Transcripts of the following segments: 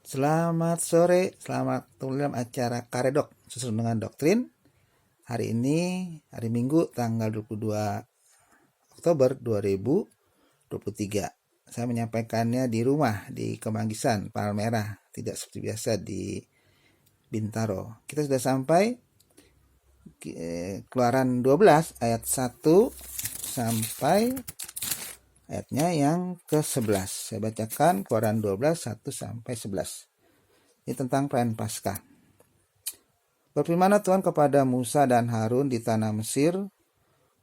Selamat sore, selamat ketemu dalam acara Karedok sesuai dengan doktrin. Hari ini hari Minggu tanggal 22 Oktober 2023. Saya menyampaikannya di rumah di Kemanggisan, Palmerah, tidak seperti biasa di Bintaro. Kita sudah sampai Keluaran 12 ayat 1 sampai ayatnya yang ke-11. Saya bacakan Keluaran 12 1 sampai 11. Ini tentang perayaan Paskah. Berfirmanlah Tuhan kepada Musa dan Harun di tanah Mesir,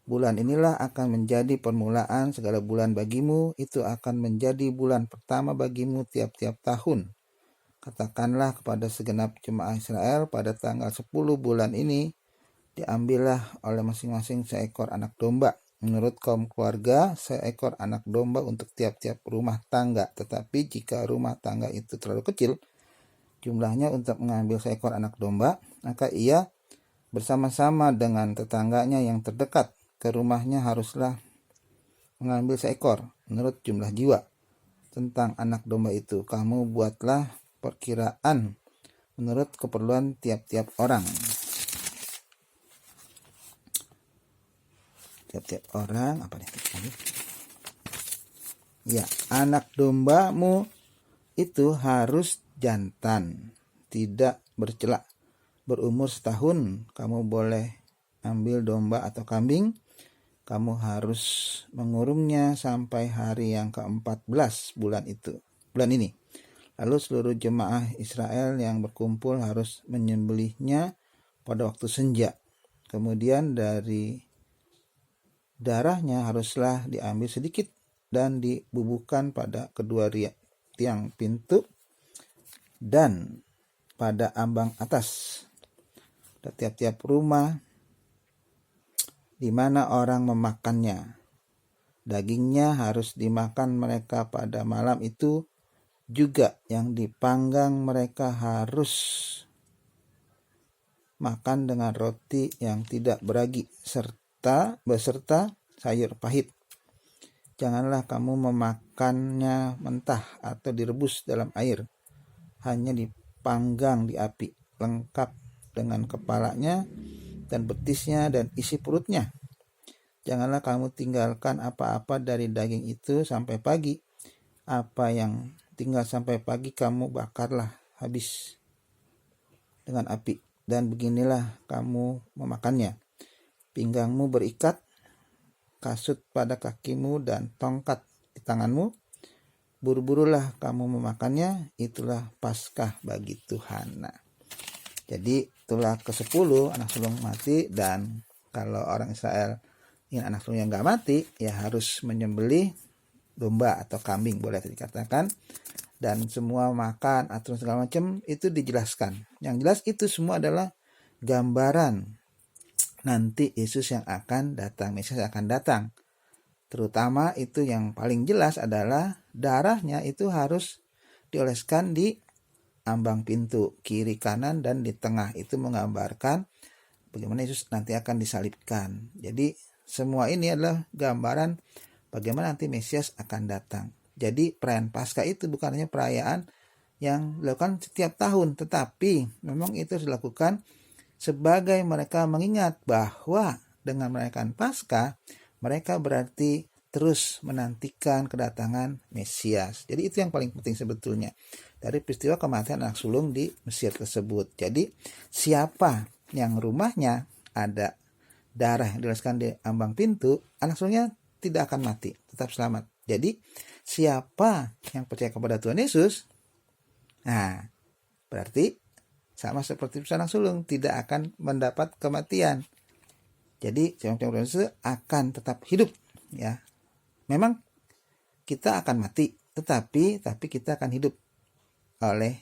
bulan inilah akan menjadi permulaan segala bulan bagimu, itu akan menjadi bulan pertama bagimu tiap-tiap tahun. Katakanlah kepada segenap jemaah Israel, pada tanggal 10 bulan ini, diambillah oleh masing-masing seekor anak domba. Menurut kaum keluarga, seekor anak domba untuk tiap-tiap rumah tangga. Tetapi jika rumah tangga itu terlalu kecil, jumlahnya untuk mengambil seekor anak domba, maka ia bersama-sama dengan tetangganya yang terdekat ke rumahnya haruslah mengambil seekor menurut jumlah jiwa. Tentang anak domba itu, kamu buatlah perkiraan menurut keperluan tiap-tiap orang. Tiap-tiap orang, Ya, anak dombamu itu harus jantan, tidak bercela. Berumur setahun, kamu boleh ambil domba atau kambing. Kamu harus mengurungnya sampai hari yang ke-14 bulan ini. Lalu seluruh jemaah Israel yang berkumpul harus menyembelihnya pada waktu senja. Kemudian dari darahnya haruslah diambil sedikit dan dibubuhkan pada kedua tiang pintu dan pada ambang atas tiap-tiap rumah di mana orang memakannya. Dagingnya harus dimakan mereka pada malam itu juga. Yang dipanggang mereka harus makan dengan roti yang tidak beragi beserta sayur pahit. Janganlah kamu memakannya mentah atau direbus dalam air. Hanya dipanggang di api, lengkap dengan kepalanya dan betisnya dan isi perutnya. Janganlah kamu tinggalkan apa-apa dari daging itu sampai pagi. Apa yang tinggal sampai pagi kamu bakarlah habis dengan api. Dan beginilah kamu memakannya. Pinggangmu berikat, kasut pada kakimu dan tongkat di tanganmu. Buru-burulah kamu memakannya, itulah Paskah bagi Tuhan. Nah, jadi itulah ke-10 anak sulung mati, dan kalau orang Israel ingin anak sulungnya nggak mati, ya harus menyembelih domba atau kambing, boleh dikatakan, dan semua makan, aturan segala macam itu dijelaskan. Yang jelas itu semua adalah gambaran nanti Yesus yang akan datang, Mesias yang akan datang. Terutama itu yang paling jelas adalah darahnya itu harus dioleskan di ambang pintu kiri kanan dan di tengah. Itu menggambarkan bagaimana Yesus nanti akan disalibkan. Jadi semua ini adalah gambaran bagaimana nanti Mesias akan datang. Jadi perayaan Paskah itu bukan hanya perayaan yang dilakukan setiap tahun, tetapi memang itu dilakukan sebagai mereka mengingat bahwa dengan merayakan Paskah, mereka berarti terus menantikan kedatangan Mesias. Jadi itu yang paling penting sebetulnya dari peristiwa kematian anak sulung di Mesir tersebut. Jadi siapa yang rumahnya ada darah yang dioleskan di ambang pintu, anak sulungnya tidak akan mati, tetap selamat. Jadi siapa yang percaya kepada Tuhan Yesus, nah berarti sama seperti anak sulung, tidak akan mendapat kematian. Jadi siapa yang percaya Yesus akan tetap hidup, ya. Memang kita akan mati, tetapi kita akan hidup oleh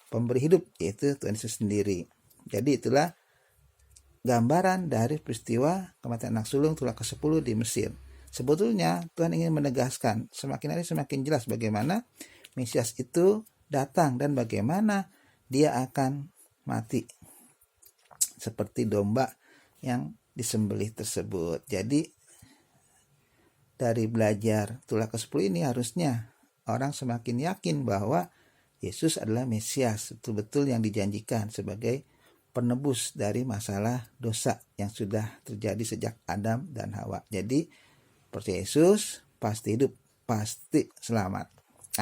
pemberi hidup, yaitu Tuhan Yesus sendiri. Jadi itulah gambaran dari peristiwa kematian anak sulung tulah ke-10 di Mesir. Sebetulnya Tuhan ingin menegaskan semakin hari semakin jelas bagaimana Mesias itu datang dan bagaimana dia akan mati seperti domba yang disembelih tersebut. Jadi dari belajar tulah ke-10 ini harusnya orang semakin yakin bahwa Yesus adalah Mesias, betul-betul yang dijanjikan sebagai penebus dari masalah dosa yang sudah terjadi sejak Adam dan Hawa. Jadi percaya Yesus pasti hidup, pasti selamat.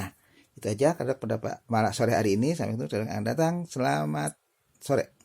Nah, itu aja pada malam sore hari ini. Sampai ketemu yang datang. Selamat sore.